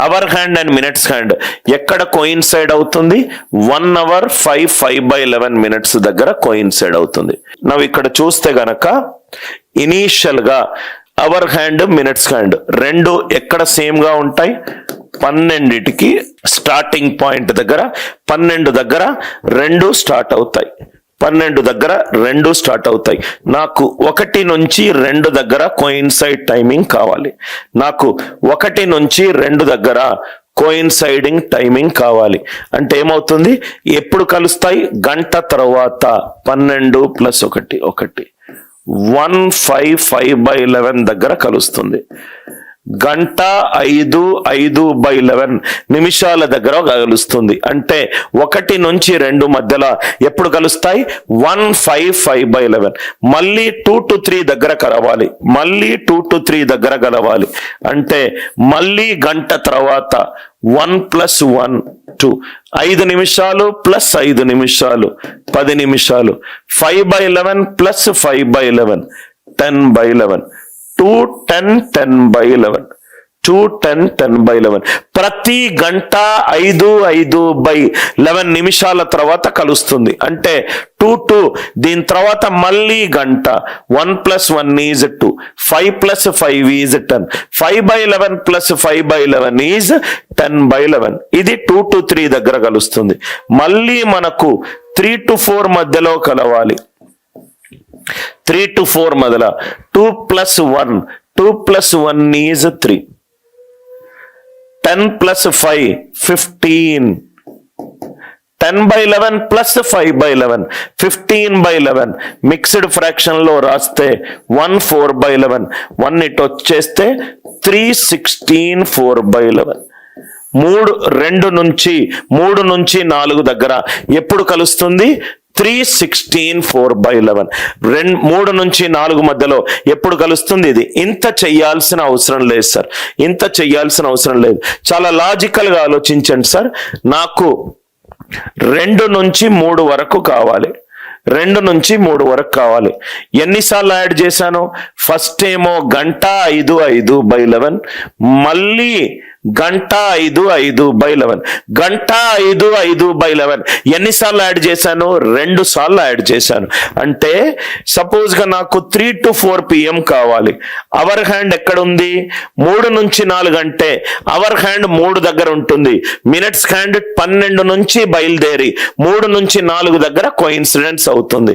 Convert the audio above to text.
Hour hand and minutes hand ఎక్కడ coincide అవుతుంది? 1 hour 5/11 minutes దగ్గర కోయిన్సైడ్ అవుతుంది. నవ్వు ఇక్కడ చూస్తే గనక ఇనీషియల్ గా అవర్ హ్యాండ్ మినిట్స్ హ్యాండ్ రెండు ఎక్కడ సేమ్ గా ఉంటాయి? 12కి స్టార్టింగ్ పాయింట్ దగ్గర 12 దగ్గర రెండు స్టార్ట్ అవుతాయి. 12 దగ్గర రెండు స్టార్ట్ అవుతాయి. నాకు 1 నుంచి 2 దగ్గర కోయిన్సైడ్ టైమింగ్ కావాలి. నాకు 1 నుంచి 2 దగ్గర కోయిన్సైడింగ్ టైమింగ్ కావాలి. అంటే ఏమవుతుంది? ఎప్పుడు కలుస్తాయి? గంట తర్వాత 12 + 1 1 దగ్గర కలుస్తుంది. గంట 5/11 నిమిషాల దగ్గర కలుస్తుంది. అంటే 1 నుంచి 2 మధ్యలో ఎప్పుడు కలుస్తాయి? 1/5/11. మళ్ళీ 2 to 3 దగ్గర కలవాలి. మళ్ళీ 2 to 3 దగ్గర కలవాలి. అంటే మళ్ళీ గంట తర్వాత 1 + 1 2 5 నిమిషాలు ప్లస్ 5 నిమిషాలు 10 నిమిషాలు 5/11 + 5/11 10/11 2 10 10/11 2 10 10/11 ప్రతి గంట 5/11 నిమిషాల తర్వాత కలుస్తుంది. అంటే 2 2 దీని తర్వాత మళ్ళీ గంట 1 + 1 is 2 5 + 5 is 10 5/11 + 5/11 is 10/11. ఇది 2 to 3 దగ్గర కలుస్తుంది. మళ్ళీ మనకు 3 to 4 మధ్యలో కలవాలి. 3 to 4 మధ్యలో 2 + 1 2 + 1 is 3 10 + 5 15 10/11 + 5/11 15/11 మిక్స్డ్ ఫ్రాక్షన్ లో రాస్తే 1 4/11 1 ఇటు వచ్చేస్తే 3 16 4/11 3 నుంచి 4 దగ్గర ఎప్పుడు కలుస్తుంది? 3 16 4/11 3 నుంచి 4 మధ్యలో ఎప్పుడు కలుస్తుంది? ఇది ఇంత చెయ్యాల్సిన అవసరం లేదు సార్. ఇంత చెయ్యాల్సిన అవసరం లేదు. చాలా లాజికల్ గా ఆలోచించండి సార్. నాకు 2 నుంచి 3 వరకు కావాలి. 2 నుంచి 3 వరకు కావాలి. ఎన్నిసార్లు యాడ్ చేశాను? ఫస్ట్ ఏమో గంట 5/11 మళ్ళీ గంట 5/11 గంట 5/11 ఎన్నిసార్లు యాడ్ చేశాను? 2 సార్లు యాడ్ చేశాను. అంటే సపోజ్ గా నాకు 3 to 4 PM కావాలి. అవర్ హ్యాండ్ ఎక్కడ ఉంది? 3 నుంచి 4 అంటే అవర్ హ్యాండ్ 3 దగ్గర ఉంటుంది. మినిట్స్ హ్యాండ్ 12 నుంచి బయలుదేరి 3 నుంచి 4 దగ్గర కోయిన్సిడెన్స్ అవుతుంది.